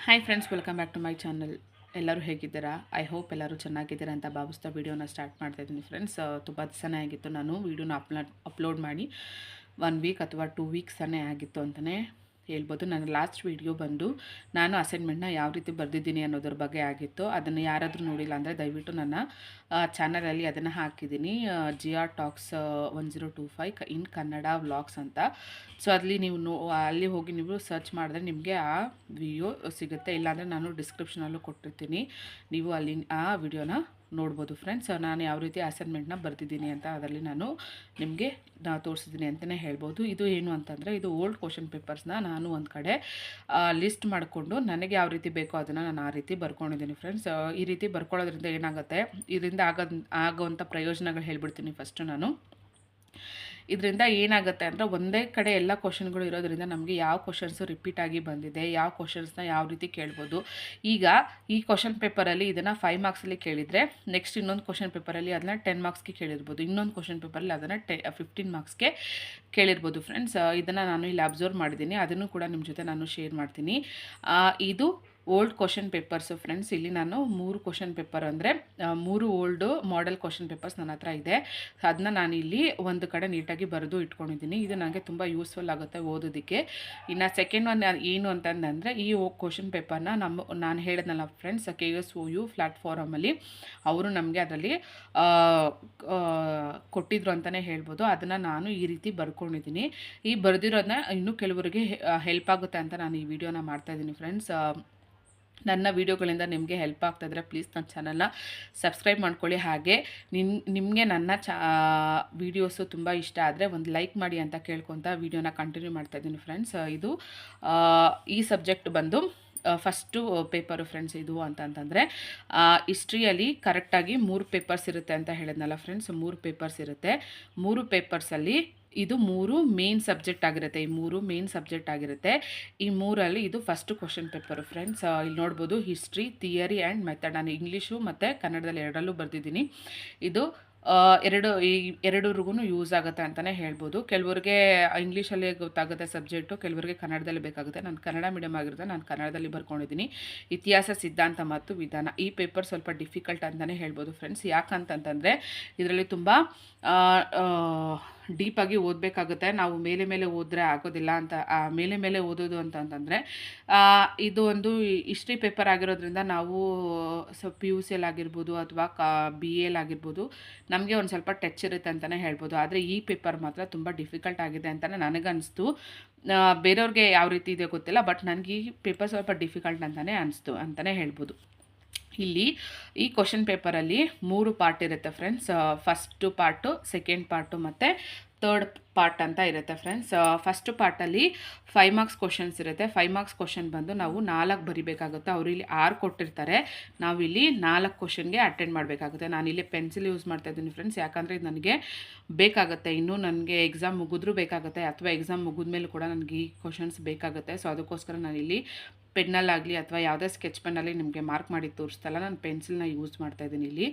Hi friends, welcome back to my channel. ಎಲ್ಲರೂ ಹೇಗಿದ್ದೀರಾ? I hope ಎಲ್ಲರೂ ಚೆನ್ನಾಗಿದ್ದೀರಾ ಅಂತ ಭಾವಿಸ್ತಾ ವೀಡಿಯೋನ ಸ್ಟಾರ್ಟ್ ಮಾಡ್ತಾಯಿದ್ದೀನಿ ಫ್ರೆಂಡ್ಸ್. ತುಂಬ ದಿವಸನೇ ಆಗಿತ್ತು ನಾನು ವೀಡಿಯೋನ ಅಪ್ಲೋಡ್ ಮಾಡಿ 1 ವೀಕ್ ಅಥವಾ 2 ವೀಕ್ಸನೇ ಆಗಿತ್ತು ಅಂತಲೇ ಹೇಳ್ಬೋದು. ನನ್ನ ಲಾಸ್ಟ್ ವೀಡಿಯೋ ಬಂದು ನಾನು ಅಸೈನ್ಮೆಂಟ್ನ ಯಾವ ರೀತಿ ಬರೆದಿದ್ದೀನಿ ಅನ್ನೋದ್ರ ಬಗ್ಗೆ ಆಗಿತ್ತು. ಅದನ್ನು ಯಾರಾದರೂ ನೋಡಿಲ್ಲ ಅಂದರೆ ದಯವಿಟ್ಟು ನನ್ನ ಚಾನಲಲ್ಲಿ ಅದನ್ನು ಹಾಕಿದ್ದೀನಿ, GR ಟಾಕ್ಸ್ 1025 ಇನ್ ಕನ್ನಡ ವ್ಲಾಗ್ಸ್ ಅಂತ. ಸೊ ಅಲ್ಲಿ ನೀವು ಅಲ್ಲಿ ಹೋಗಿ ನೀವು ಸರ್ಚ್ ಮಾಡಿದ್ರೆ ನಿಮಗೆ ಆ ವಿಡಿಯೋ ಸಿಗುತ್ತೆ. ಇಲ್ಲಾಂದರೆ ನಾನು ಡಿಸ್ಕ್ರಿಪ್ಷನಲ್ಲೂ ಕೊಟ್ಟಿರ್ತೀನಿ, ನೀವು ಅಲ್ಲಿ ಆ ವಿಡಿಯೋನ ನೋಡ್ಬೋದು ಫ್ರೆಂಡ್ಸ್. ನಾನು ಯಾವ ರೀತಿ ಅಸೈನ್ಮೆಂಟ್ನ ಬರ್ತಿದ್ದೀನಿ ಅಂತ ಅದರಲ್ಲಿ ನಾನು ನಿಮಗೆ ತೋರಿಸಿದ್ದೀನಿ ಅಂತಲೇ ಹೇಳ್ಬೋದು. ಇದು ಏನು ಅಂತಂದರೆ, ಇದು ಓಲ್ಡ್ ಕ್ವಶನ್ ಪೇಪರ್ಸ್ನ ನಾನು ಒಂದು ಕಡೆ ಲಿಸ್ಟ್ ಮಾಡಿಕೊಂಡು ನನಗೆ ಯಾವ ರೀತಿ ಬೇಕೋ ಅದನ್ನು ನಾನು ಆ ರೀತಿ ಬರ್ಕೊಂಡಿದ್ದೀನಿ ಫ್ರೆಂಡ್ಸ್. ಈ ರೀತಿ ಬರ್ಕೊಳ್ಳೋದ್ರಿಂದ ಏನಾಗುತ್ತೆ, ಇದರಿಂದ ಆಗೋವಂಥ ಪ್ರಯೋಜನಗಳು ಹೇಳ್ಬಿಡ್ತೀನಿ ಫಸ್ಟು ನಾನು. ಇದರಿಂದ ಏನಾಗುತ್ತೆ ಅಂದರೆ, ಒಂದೇ ಕಡೆ ಎಲ್ಲ ಕ್ವಶನ್ಗಳು ಇರೋದ್ರಿಂದ ನಮಗೆ ಯಾವ ಕ್ವಶನ್ಸು ರಿಪೀಟ್ ಆಗಿ ಬಂದಿದೆ, ಯಾವ ಕ್ವಶನ್ಸ್ನ ಯಾವ ರೀತಿ ಕೇಳ್ಬೋದು. ಈಗ ಈ ಕ್ವಶನ್ ಪೇಪರಲ್ಲಿ ಇದನ್ನು 5 ಮಾರ್ಕ್ಸಲ್ಲಿ ಕೇಳಿದರೆ, ನೆಕ್ಸ್ಟ್ ಇನ್ನೊಂದು ಕ್ವಶನ್ ಪೇಪರಲ್ಲಿ ಅದನ್ನು 10 ಮಾರ್ಕ್ಸ್ಗೆ ಕೇಳಿರ್ಬೋದು, ಇನ್ನೊಂದು ಕ್ವಶನ್ ಪೇಪರಲ್ಲಿ ಅದನ್ನು 15 ಮಾರ್ಕ್ಸ್ಗೆ ಕೇಳಿರ್ಬೋದು ಫ್ರೆಂಡ್ಸ್. ಇದನ್ನು ನಾನು ಇಲ್ಲಿ ಅಬ್ಸರ್ವ್ ಮಾಡಿದ್ದೀನಿ, ಅದನ್ನು ಕೂಡ ನಿಮ್ಮ ಜೊತೆ ನಾನು ಶೇರ್ ಮಾಡ್ತೀನಿ. ಇದು ಓಲ್ಡ್ ಕ್ವಶನ್ ಪೇಪರ್ಸು ಫ್ರೆಂಡ್ಸ್. ಇಲ್ಲಿ ನಾನು 3 ಕ್ವಶನ್ ಪೇಪರ್ ಅಂದರೆ 3 ಓಲ್ಡು ಮಾಡೆಲ್ ಕ್ವಶನ್ ಪೇಪರ್ಸ್ ನನ್ನ ಹತ್ರ ಇದೆ. ಅದನ್ನ ನಾನು ಇಲ್ಲಿ ಒಂದು ಕಡೆ ನೀಟಾಗಿ ಬರೆದು ಇಟ್ಕೊಂಡಿದ್ದೀನಿ. ಇದು ನನಗೆ ತುಂಬ ಯೂಸ್ಫುಲ್ ಆಗುತ್ತೆ ಓದೋದಕ್ಕೆ. ಇನ್ನು ಸೆಕೆಂಡ್ ಒನ್ ಏನು ಅಂತಂದರೆ, ಈ ಕ್ವಶನ್ ಪೇಪರ್ನ ನಾನು ಹೇಳಿದ್ನಲ್ಲ ಫ್ರೆಂಡ್ಸ್, KSOU ಪ್ಲ್ಯಾಟ್ಫಾರಮಲ್ಲಿ ಅವರು ನಮಗೆ ಅದರಲ್ಲಿ ಕೊಟ್ಟಿದ್ರು ಅಂತಲೇ ಹೇಳ್ಬೋದು. ಅದನ್ನು ನಾನು ಈ ರೀತಿ ಬರ್ಕೊಂಡಿದ್ದೀನಿ. ಈ ಬರೆದಿರೋದನ್ನ ಇನ್ನೂ ಕೆಲವರಿಗೆ ಹೆಲ್ಪ್ ಆಗುತ್ತೆ ಅಂತ ನಾನು ಈ ವಿಡಿಯೋನ ಮಾಡ್ತಾಯಿದ್ದೀನಿ ಫ್ರೆಂಡ್ಸ್. ನನ್ನ ವೀಡಿಯೋಗಳಿಂದ ನಿಮಗೆ ಹೆಲ್ಪ್ ಆಗ್ತಾಯಿದ್ರೆ ಪ್ಲೀಸ್ ನನ್ನ ಚಾನಲ್ನ ಸಬ್ಸ್ಕ್ರೈಬ್ ಮಾಡ್ಕೊಳ್ಳಿ. ಹಾಗೆ ನಿಮಗೆ ನನ್ನ ವೀಡಿಯೋಸು ತುಂಬ ಇಷ್ಟ ಆದರೆ ಒಂದು ಲೈಕ್ ಮಾಡಿ ಅಂತ ಕೇಳ್ಕೊತ ವೀಡಿಯೋನ ಕಂಟಿನ್ಯೂ ಮಾಡ್ತಾಯಿದ್ದೀನಿ ಫ್ರೆಂಡ್ಸ್. ಇದು ಈ ಸಬ್ಜೆಕ್ಟ್ ಬಂದು ಫಸ್ಟು ಪೇಪರು ಫ್ರೆಂಡ್ಸ್. ಇದು ಅಂತಂತಂದರೆ ಹಿಸ್ಟ್ರಿಯಲ್ಲಿ ಕರೆಕ್ಟಾಗಿ 3 ಪೇಪರ್ಸ್ ಇರುತ್ತೆ ಅಂತ ಹೇಳಿದ್ನಲ್ಲ ಫ್ರೆಂಡ್ಸ್. 3 ಪೇಪರ್ಸ್ ಇರುತ್ತೆ. 3 ಪೇಪರ್ಸಲ್ಲಿ ಇದು 3 ಮೇನ್ ಸಬ್ಜೆಕ್ಟ್ ಆಗಿರುತ್ತೆ. ಈ 3 ಮೇನ್ ಸಬ್ಜೆಕ್ಟ್ ಆಗಿರುತ್ತೆ. ಈ 3ಅಲ್ಲಿ ಇದು ಫಸ್ಟ್ ಕ್ವಶನ್ ಪೇಪರು ಫ್ರೆಂಡ್ಸ್. ಇಲ್ಲಿ ನೋಡ್ಬೋದು, ಹಿಸ್ಟ್ರಿ, ಥಿಯರಿ ಆ್ಯಂಡ್ ಮೆಥಡ್. ನಾನು ಇಂಗ್ಲೀಷು ಮತ್ತು ಕನ್ನಡದಲ್ಲಿ ಎರಡಲ್ಲೂ ಬರೆದಿದ್ದೀನಿ. ಇದು ಎರಡೂರಿಗೂ ಯೂಸ್ ಆಗುತ್ತೆ ಅಂತಲೇ ಹೇಳ್ಬೋದು. ಕೆಲವ್ರಿಗೆ ಇಂಗ್ಲೀಷಲ್ಲೇ ಗೊತ್ತಾಗುತ್ತೆ ಸಬ್ಜೆಕ್ಟು, ಕೆಲವರಿಗೆ ಕನ್ನಡದಲ್ಲಿ ಬೇಕಾಗುತ್ತೆ. ನಾನು ಕನ್ನಡ ಮೀಡಿಯಮ್ ಆಗಿರುತ್ತೆ, ನಾನು ಕನ್ನಡದಲ್ಲಿ ಬರ್ಕೊಂಡಿದ್ದೀನಿ. ಇತಿಹಾಸ, ಸಿದ್ಧಾಂತ ಮತ್ತು ವಿಧಾನ. ಈ ಪೇಪರ್ ಸ್ವಲ್ಪ ಡಿಫಿಕಲ್ಟ್ ಅಂತಲೇ ಹೇಳ್ಬೋದು ಫ್ರೆಂಡ್ಸ್. ಯಾಕಂತಂತಂದರೆ ಇದರಲ್ಲಿ ತುಂಬ ಡೀಪಾಗಿ ಓದಬೇಕಾಗುತ್ತೆ. ನಾವು ಮೇಲೆ ಓದಿದ್ರೆ ಆಗೋದಿಲ್ಲ ಅಂತ, ಮೇಲೆ ಓದೋದು ಅಂತಂತಂದರೆ ಇದು ಒಂದು ಹಿಸ್ಟ್ರಿ ಪೇಪರ್ ಆಗಿರೋದ್ರಿಂದ ನಾವು PUC ಆಗಿರ್ಬೋದು ಅಥವಾ BA ಆಗಿರ್ಬೋದು, ನಮಗೆ ಒಂದು ಸ್ವಲ್ಪ ಟಚ್ ಇರುತ್ತೆ ಅಂತಲೇ ಹೇಳ್ಬೋದು. ಆದರೆ ಈ ಪೇಪರ್ ಮಾತ್ರ ತುಂಬ ಡಿಫಿಕಲ್ಟ್ ಆಗಿದೆ ಅಂತಲೇ ನನಗನ್ನಿಸ್ತು. ಬೇರೆಯವ್ರಿಗೆ ಯಾವ ರೀತಿ ಇದೆ ಗೊತ್ತಿಲ್ಲ, ಬಟ್ ನನಗೆ ಈ ಪೇಪರ್ ಸ್ವಲ್ಪ ಡಿಫಿಕಲ್ಟ್ ಅಂತಲೇ ಅನಿಸ್ತು ಅಂತಲೇ ಹೇಳ್ಬೋದು. ಇಲ್ಲಿ ಈ ಕ್ವಶನ್ ಪೇಪರಲ್ಲಿ 3 ಪಾರ್ಟ್ ಇರುತ್ತೆ friends. First part, second part ಮತ್ತು ಥರ್ಡ್ ಪಾರ್ಟ್ ಅಂತ ಇರುತ್ತೆ ಫ್ರೆಂಡ್ಸ್. ಫಸ್ಟ್ ಪಾರ್ಟಲ್ಲಿ 5 ಮಾರ್ಕ್ಸ್ ಕ್ವಶನ್ಸ್ ಇರುತ್ತೆ. 5 ಮಾರ್ಕ್ಸ್ ಕ್ವಶನ್ ಬಂದು ನಾವು 4 ಬರಿಬೇಕಾಗುತ್ತೆ. ಅವರು ಇಲ್ಲಿ 6 ಕೊಟ್ಟಿರ್ತಾರೆ, ನಾವು ಇಲ್ಲಿ 4 ಕ್ವಶನ್ಗೆ ಅಟೆಂಡ್ ಮಾಡಬೇಕಾಗುತ್ತೆ. ನಾನಿಲ್ಲಿ ಪೆನ್ಸಿಲ್ ಯೂಸ್ ಮಾಡ್ತಾಯಿದ್ದೀನಿ ಫ್ರೆಂಡ್ಸ್, ಯಾಕಂದರೆ ಇದು ನನಗೆ ಬೇಕಾಗುತ್ತೆ. ಇನ್ನೂ ನನಗೆ ಎಕ್ಸಾಮ್ ಮುಗಿದ್ರೂ ಬೇಕಾಗುತ್ತೆ, ಅಥವಾ ಎಕ್ಸಾಮ್ ಮುಗಿದ್ಮೇಲೆ ಕೂಡ ನನಗೆ ಈ ಕ್ವಶನ್ಸ್ ಬೇಕಾಗುತ್ತೆ. ಸೊ ಅದಕ್ಕೋಸ್ಕರ ನಾನಿಲ್ಲಿ ಪೆನ್ನಲ್ಲಾಗಲಿ ಅಥವಾ ಯಾವುದೇ ಸ್ಕೆಚ್ ಪೆನ್ನಲ್ಲಿ ನಿಮಗೆ ಮಾರ್ಕ್ ಮಾಡಿ ತೋರಿಸ್ತಲ್ಲ, ನಾನು ಪೆನ್ಸಿಲ್ನ ಯೂಸ್ ಮಾಡ್ತಾಯಿದ್ದೀನಿ. ಇಲ್ಲಿ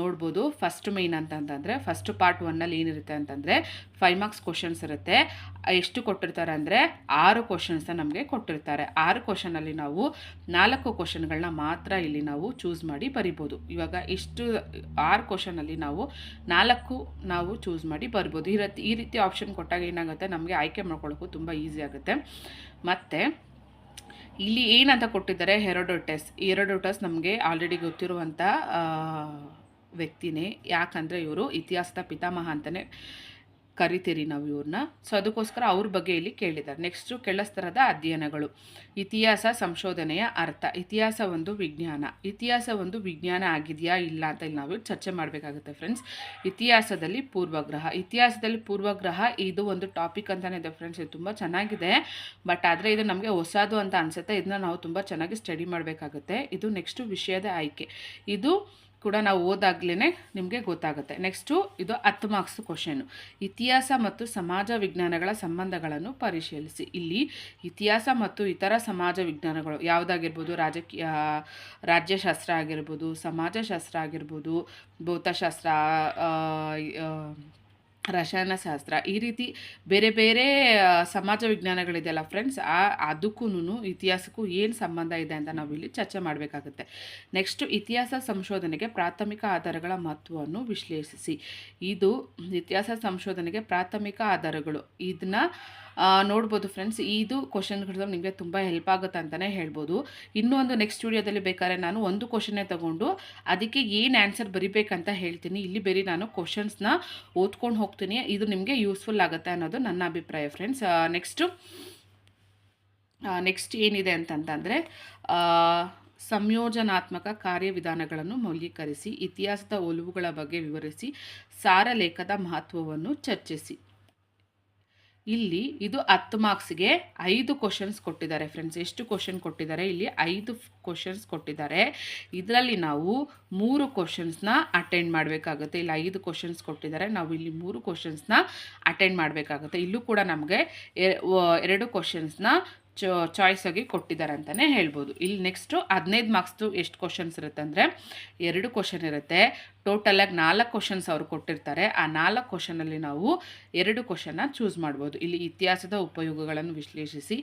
ನೋಡ್ಬೋದು, ಫಸ್ಟ್ ಮೇಯ್ನ್ ಅಂತಂತಂದರೆ ಫಸ್ಟ್ ಪಾರ್ಟ್ 1ಅಲ್ಲಿ ಏನಿರುತ್ತೆ ಅಂತಂದರೆ 5 ಮಾರ್ಕ್ಸ್ ಕ್ವಶನ್ಸ್ ಇರುತ್ತೆ. ಎಷ್ಟು ಕೊಟ್ಟಿರ್ತಾರೆ ಅಂದರೆ 6 ಕ್ವಶನ್ಸ್ನ ನಮಗೆ ಕೊಟ್ಟಿರ್ತಾರೆ. 6 ಕ್ವಶನಲ್ಲಿ ನಾವು 4 ಕ್ವಶನ್ಗಳನ್ನ ಮಾತ್ರ ಇಲ್ಲಿ ನಾವು ಚೂಸ್ ಮಾಡಿ ಬರಿಬೋದು. ಇವಾಗ ಇಷ್ಟು 6 ಕ್ವಶನಲ್ಲಿ ನಾವು 4 ನಾವು ಚೂಸ್ ಮಾಡಿ ಬರ್ಬೋದು. ಈ ರೀತಿ ಆಪ್ಷನ್ ಕೊಟ್ಟಾಗ ಏನಾಗುತ್ತೆ, ನಮಗೆ ಆಯ್ಕೆ ಮಾಡ್ಕೊಳ್ಳೋಕ್ಕೂ ತುಂಬ ಈಸಿ ಆಗುತ್ತೆ. ಮತ್ತು ಇಲ್ಲಿ ಏನಂತ ಕೊಟ್ಟಿದ್ದಾರೆ, ಹೆರೋಡೋಟಸ್ ನಮಗೆ ಆಲ್ರೆಡಿ ಗೊತ್ತಿರುವಂಥ ವ್ಯಕ್ತಿನೇ. ಯಾಕಂದರೆ ಇವರು ಇತಿಹಾಸದ ಪಿತಾಮಹ ಅಂತಲೇ ಕರಿತೀರಿ ನಾವು ಇವ್ರನ್ನ. ಸೊ ಅದಕ್ಕೋಸ್ಕರ ಅವ್ರ ಬಗ್ಗೆ ಇಲ್ಲಿ ಕೇಳಿದ್ದಾರೆ. ನೆಕ್ಸ್ಟು ಕೆಳಸ್ತರದ ಅಧ್ಯಯನಗಳು. ಇತಿಹಾಸ ಸಂಶೋಧನೆಯ ಅರ್ಥ. ಇತಿಹಾಸ ಒಂದು ವಿಜ್ಞಾನ. ಇತಿಹಾಸ ಒಂದು ವಿಜ್ಞಾನ ಆಗಿದೆಯಾ ಇಲ್ಲ ಅಂತ ಇಲ್ಲಿ ನಾವು ಚರ್ಚೆ ಮಾಡಬೇಕಾಗುತ್ತೆ ಫ್ರೆಂಡ್ಸ್. ಇತಿಹಾಸದಲ್ಲಿ ಪೂರ್ವಗ್ರಹ ಇದು ಒಂದು ಟಾಪಿಕ್ ಅಂತಲೇ ಇದೆ ಫ್ರೆಂಡ್ಸ್. ಇದು ತುಂಬ ಚೆನ್ನಾಗಿದೆ, ಬಟ್ ಆದರೆ ಇದು ನಮಗೆ ಹೊಸದು ಅಂತ ಅನಿಸುತ್ತೆ. ಇದನ್ನ ನಾವು ತುಂಬ ಚೆನ್ನಾಗಿ ಸ್ಟಡಿ ಮಾಡಬೇಕಾಗುತ್ತೆ. ಇದು ನೆಕ್ಸ್ಟು ವಿಷಯದ ಆಯ್ಕೆ. ಇದು ಕೂಡ ನಾವು ಓದಾಗ್ಲೇ ನಿಮಗೆ ಗೊತ್ತಾಗುತ್ತೆ. ನೆಕ್ಸ್ಟು ಇದು 10 ಮಾರ್ಕ್ಸ್ ಕ್ವಶನು. ಇತಿಹಾಸ ಮತ್ತು ಸಮಾಜ ವಿಜ್ಞಾನಗಳ ಸಂಬಂಧಗಳನ್ನು ಪರಿಶೀಲಿಸಿ. ಇಲ್ಲಿ ಇತಿಹಾಸ ಮತ್ತು ಇತರ ಸಮಾಜ ವಿಜ್ಞಾನಗಳು ಯಾವುದಾಗಿರ್ಬೋದು, ರಾಜ್ಯಶಾಸ್ತ್ರ ಆಗಿರ್ಬೋದು, ಸಮಾಜಶಾಸ್ತ್ರ ಆಗಿರ್ಬೋದು, ಭೌತಶಾಸ್ತ್ರ, ರಸಾಯನಶಾಸ್ತ್ರ, ಈ ರೀತಿ ಬೇರೆ ಬೇರೆ ಸಮಾಜ ವಿಜ್ಞಾನಗಳಿದೆಯಲ್ಲ ಫ್ರೆಂಡ್ಸ್, ಅದಕ್ಕೂ ಇತಿಹಾಸಕ್ಕೂ ಏನು ಸಂಬಂಧ ಇದೆ ಅಂತ ನಾವು ಇಲ್ಲಿ ಚರ್ಚೆ ಮಾಡಬೇಕಾಗುತ್ತೆ. ನೆಕ್ಸ್ಟು ಇತಿಹಾಸ ಸಂಶೋಧನೆಗೆ ಪ್ರಾಥಮಿಕ ಆಧಾರಗಳ ಮಹತ್ವವನ್ನು ವಿಶ್ಲೇಷಿಸಿ. ಇದು ಇತಿಹಾಸ ಸಂಶೋಧನೆಗೆ ಪ್ರಾಥಮಿಕ ಆಧಾರಗಳು, ಇದನ್ನ ನೋಡ್ಬೋದು ಫ್ರೆಂಡ್ಸ್. ಇದು ಕ್ವಶನ್ಗಳು ನಿಮಗೆ ತುಂಬ ಹೆಲ್ಪ್ ಆಗುತ್ತೆ ಅಂತಲೇ ಹೇಳ್ಬೋದು. ಇನ್ನೂ ಒಂದು ನೆಕ್ಸ್ಟ್ ವಿಡಿಯೋದಲ್ಲಿ ಬೇಕಾದ್ರೆ ನಾನು ಒಂದು ಕ್ವಶನ್ನೇ ತೊಗೊಂಡು ಅದಕ್ಕೆ ಏನು ಆನ್ಸರ್ ಬರಿಬೇಕಂತ ಹೇಳ್ತೀನಿ. ಇಲ್ಲಿ ಬೇರೆ ನಾನು ಕ್ವಶನ್ಸ್ನ ಓದ್ಕೊಂಡು ಹೋಗ್ತೀನಿ, ಇದು ನಿಮಗೆ ಯೂಸ್ಫುಲ್ ಆಗುತ್ತೆ ಅನ್ನೋದು ನನ್ನ ಅಭಿಪ್ರಾಯ ಫ್ರೆಂಡ್ಸ್. ನೆಕ್ಸ್ಟ್ ಏನಿದೆ ಅಂತಂತಂದರೆ ಸಂಯೋಜನಾತ್ಮಕ ಕಾರ್ಯವಿಧಾನಗಳನ್ನು ಮೌಲ್ಯೀಕರಿಸಿ, ಇತಿಹಾಸದ ಒಲವುಗಳ ಬಗ್ಗೆ ವಿವರಿಸಿ, ಸಾರಲೇಖದ ಮಹತ್ವವನ್ನು ಚರ್ಚಿಸಿ. ಇಲ್ಲಿ ಇದು 10 ಮಾರ್ಕ್ಸ್ಗೆ 5 ಕ್ವಶನ್ಸ್ ಕೊಟ್ಟಿದ್ದಾರೆ ಫ್ರೆಂಡ್ಸ್. ಎಷ್ಟು ಕ್ವಶನ್ ಕೊಟ್ಟಿದ್ದಾರೆ? ಇಲ್ಲಿ 5 ಕ್ವಶನ್ಸ್ ಕೊಟ್ಟಿದ್ದಾರೆ. ಇದರಲ್ಲಿ ನಾವು 3 ಕ್ವಶನ್ಸ್ನ ಅಟೆಂಡ್ ಮಾಡಬೇಕಾಗುತ್ತೆ. ಇಲ್ಲಿ 5 ಕ್ವಶನ್ಸ್ ಕೊಟ್ಟಿದ್ದಾರೆ, ನಾವು ಇಲ್ಲಿ 3 ಕ್ವಶನ್ಸ್ನ ಅಟೆಂಡ್ ಮಾಡಬೇಕಾಗುತ್ತೆ. ಇಲ್ಲೂ ಕೂಡ ನಮಗೆ 2 ಕ್ವಶನ್ಸ್ನ ಚಾಯ್ಸ್ ಆಗಿ ಕೊಟ್ಟಿದ್ದಾರೆ ಅಂತಲೇ ಹೇಳ್ಬೋದು. ಇಲ್ಲಿ ನೆಕ್ಸ್ಟು 15 ಮಾರ್ಕ್ಸ್ದು ಎಷ್ಟು ಕ್ವಶನ್ಸ್ ಇರುತ್ತೆ ಅಂದರೆ 2 ಕ್ವಶನ್ ಇರುತ್ತೆ. ಟೋಟಲಾಗಿ 4 ಕ್ವಶನ್ಸ್ ಅವರು ಕೊಟ್ಟಿರ್ತಾರೆ. ಆ 4 ಕ್ವಶನಲ್ಲಿ ನಾವು 2 ಕ್ವಶನ್ನ ಚೂಸ್ ಮಾಡ್ಬೋದು. ಇಲ್ಲಿ ಇತಿಹಾಸದ ಉಪಯೋಗಗಳನ್ನು ವಿಶ್ಲೇಷಿಸಿ,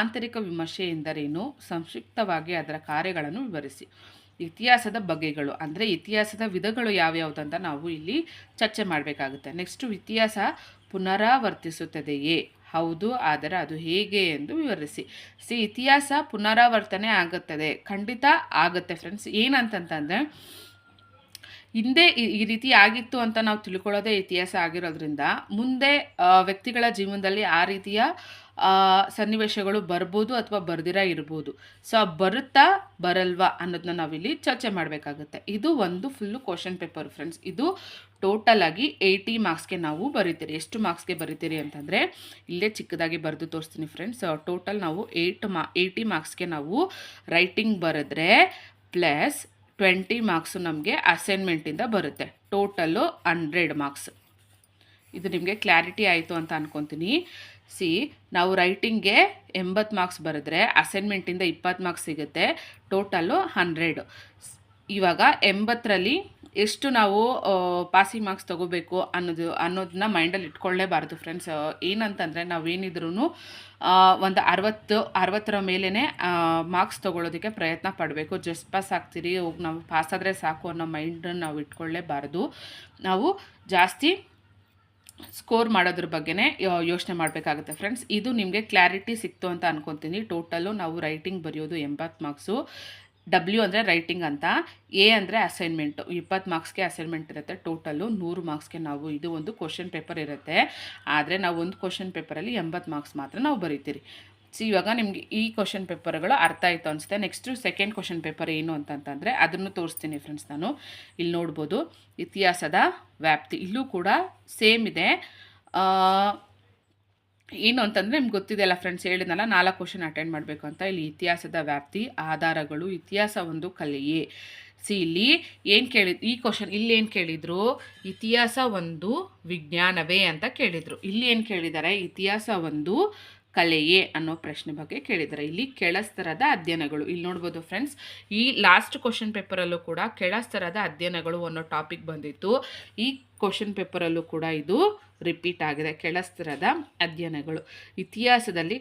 ಆಂತರಿಕ ವಿಮರ್ಶೆ ಎಂದರೇನು, ಸಂಕ್ಷಿಪ್ತವಾಗಿ ಅದರ ಕಾರ್ಯಗಳನ್ನು ವಿವರಿಸಿ. ಇತಿಹಾಸದ ಬಗೆಗಳು ಅಂದರೆ ಇತಿಹಾಸದ ವಿಧಗಳು ಯಾವ್ಯಾವುದು ಅಂತ ನಾವು ಇಲ್ಲಿ ಚರ್ಚೆ ಮಾಡಬೇಕಾಗುತ್ತೆ. ನೆಕ್ಸ್ಟು ಇತಿಹಾಸ ಪುನರಾವರ್ತಿಸುತ್ತದೆಯೇ? ಹೌದು, ಆದರೆ ಅದು ಹೇಗೆ ಎಂದು ವಿವರಿಸಿ. ಇತಿಹಾಸ ಪುನರಾವರ್ತನೆ ಆಗುತ್ತದೆ, ಖಂಡಿತ ಆಗುತ್ತೆ ಫ್ರೆಂಡ್ಸ್. ಏನಂತಂತಂದರೆ ಹಿಂದೆ ಈ ರೀತಿ ಆಗಿತ್ತು ಅಂತ ನಾವು ತಿಳ್ಕೊಳ್ಳೋದೇ ಇತಿಹಾಸ ಆಗಿರೋದ್ರಿಂದ ಮುಂದೆ ವ್ಯಕ್ತಿಗಳ ಜೀವನದಲ್ಲಿ ಆ ರೀತಿಯ ಸನ್ನಿವೇಶಗಳು ಬರ್ಬೋದು ಅಥವಾ ಬರ್ದಿರ ಇರ್ಬೋದು. ಸೊ ಬರುತ್ತಾ ಬರಲ್ವಾ ಅನ್ನೋದನ್ನ ನಾವಿಲ್ಲಿ ಚರ್ಚೆ ಮಾಡಬೇಕಾಗುತ್ತೆ. ಇದು ಒಂದು ಫುಲ್ಲು ಕ್ವಶನ್ ಪೇಪರ್ ಫ್ರೆಂಡ್ಸ್. ಇದು ಟೋಟಲಾಗಿ 80 ಮಾರ್ಕ್ಸ್ಗೆ ನಾವು ಬರೀತೀರಿ. ಎಷ್ಟು ಮಾರ್ಕ್ಸ್ಗೆ ಬರೀತೀರಿ ಅಂತಂದರೆ ಇಲ್ಲೇ ಚಿಕ್ಕದಾಗಿ ಬರೆದು ತೋರಿಸ್ತೀನಿ ಫ್ರೆಂಡ್ಸ್. ಟೋಟಲ್ ನಾವು 80 ಮಾರ್ಕ್ಸ್ಗೆ ನಾವು ರೈಟಿಂಗ್ ಬರೆದ್ರೆ ಪ್ಲಸ್ 20 ಮಾರ್ಕ್ಸು ನಮಗೆ ಅಸೈನ್ಮೆಂಟಿಂದ ಬರುತ್ತೆ. Total 100 marks. ಇದು ನಿಮಗೆ ಕ್ಲಾರಿಟಿ ಆಯಿತು ಅಂತ ಅಂದ್ಕೊತೀನಿ. ನಾವು ರೈಟಿಂಗ್ಗೆ 80 ಮಾರ್ಕ್ಸ್ ಬರೆದ್ರೆ ಅಸೈನ್ಮೆಂಟಿಂದ 20 ಮಾರ್ಕ್ಸ್ ಸಿಗುತ್ತೆ. ಟೋಟಲ್ಲು 100. ಇವಾಗ 80ರಲ್ಲಿ ಎಷ್ಟು ನಾವು ಪಾಸಿಂಗ್ ಮಾರ್ಕ್ಸ್ ತೊಗೋಬೇಕು ಅನ್ನೋದನ್ನ ಮೈಂಡಲ್ಲಿ ಇಟ್ಕೊಳ್ಳೇಬಾರ್ದು ಫ್ರೆಂಡ್ಸ್. ಏನಂತಂದರೆ ನಾವೇನಿದ್ರೂ ಒಂದು 60ರ ಮೇಲೇ ಮಾರ್ಕ್ಸ್ ತೊಗೊಳ್ಳೋದಕ್ಕೆ ಪ್ರಯತ್ನ ಪಡಬೇಕು. ಜಸ್ಟ್ ಪಾಸ್ ಆಗ್ತೀರಿ, ಹೋಗಿ ನಾವು ಪಾಸ್ ಆದರೆ ಸಾಕು ಅನ್ನೋ ಮೈಂಡನ್ನು ನಾವು ಇಟ್ಕೊಳ್ಳೇಬಾರ್ದು. ನಾವು ಜಾಸ್ತಿ ಸ್ಕೋರ್ ಮಾಡೋದ್ರ ಬಗ್ಗೆನೇ ಯೋಚನೆ ಮಾಡಬೇಕಾಗುತ್ತೆ ಫ್ರೆಂಡ್ಸ್. ಇದು ನಿಮಗೆ ಕ್ಲಾರಿಟಿ ಸಿಕ್ತು ಅಂತ ಅಂದ್ಕೊತೀನಿ. ಟೋಟಲು ನಾವು ರೈಟಿಂಗ್ ಬರೆಯೋದು 80 ಮಾರ್ಕ್ಸು. W ಅಂದರೆ ರೈಟಿಂಗ್ ಅಂತ, A ಅಂದರೆ ಅಸೈನ್ಮೆಂಟು. 20 ಮಾರ್ಕ್ಸ್ಗೆ ಅಸೈನ್ಮೆಂಟ್ ಇರುತ್ತೆ. ಟೋಟಲ್ಲು 100 ಮಾರ್ಕ್ಸ್ಗೆ ನಾವು ಇದು ಒಂದು ಕ್ವಶನ್ ಪೇಪರ್ ಇರುತ್ತೆ. ಆದರೆ ನಾವು ಒಂದು ಕ್ವಶನ್ ಪೇಪರಲ್ಲಿ 80 ಮಾರ್ಕ್ಸ್ ಮಾತ್ರ ನಾವು ಬರೀತೀರಿ. ಇವಾಗ ನಿಮಗೆ ಈ ಕ್ವಶನ್ ಪೇಪರ್ಗಳು ಅರ್ಥ ಆಯಿತು ಅನಿಸುತ್ತೆ. ನೆಕ್ಸ್ಟು ಸೆಕೆಂಡ್ ಕ್ವಶನ್ ಪೇಪರ್ ಏನು ಅಂತಂತಂದರೆ ಅದನ್ನು ತೋರಿಸ್ತೀನಿ ಫ್ರೆಂಡ್ಸ್. ನಾನು ಇಲ್ಲಿ ನೋಡ್ಬೋದು ಇತಿಹಾಸದ ವ್ಯಾಪ್ತಿ. ಇಲ್ಲೂ ಕೂಡ ಸೇಮ್ ಇದೆ. ಏನು ಅಂತಂದರೆ ನಿಮ್ಗೆ ಗೊತ್ತಿದೆ ಅಲ್ಲ ಫ್ರೆಂಡ್ಸ್, ಹೇಳಿದ್ನಲ್ಲ 4 ಕ್ವಶನ್ ಅಟೆಂಡ್ ಮಾಡಬೇಕು ಅಂತ. ಇಲ್ಲಿ ಇತಿಹಾಸದ ವ್ಯಾಪ್ತಿ, ಆಧಾರಗಳು, ಇತಿಹಾಸ ಒಂದು ಕಲೆಯೇ. ಇಲ್ಲಿ ಏನು ಈ ಕ್ವಶನ್ ಇಲ್ಲಿ ಏನು ಕೇಳಿದರು? ಇತಿಹಾಸ ಒಂದು ವಿಜ್ಞಾನವೇ ಅಂತ ಕೇಳಿದರು. ಇಲ್ಲಿ ಏನು ಕೇಳಿದ್ದಾರೆ? ಇತಿಹಾಸ ಒಂದು ಕಲೆಯೇ ಅನ್ನೋ ಪ್ರಶ್ನೆ ಬಗ್ಗೆ ಕೇಳಿದ್ದಾರೆ. ಇಲ್ಲಿ ಕೆಳಸ್ತರದ ಅಧ್ಯಯನಗಳು. ಇಲ್ಲಿ ನೋಡ್ಬೋದು ಫ್ರೆಂಡ್ಸ್, ಈ ಲಾಸ್ಟ್ ಕ್ವಶನ್ ಪೇಪರಲ್ಲೂ ಕೂಡ ಕೆಳಸ್ತರದ ಅಧ್ಯಯನಗಳು ಅನ್ನೋ ಟಾಪಿಕ್ ಬಂದಿತ್ತು. ಈ ಕ್ವಶನ್ ಪೇಪರಲ್ಲೂ ಕೂಡ ಇದು ರಿಪೀಟ್ ಆಗಿದೆ, ಕೆಳಸ್ತರದ ಅಧ್ಯಯನಗಳು. ಇತಿಹಾಸದಲ್ಲಿ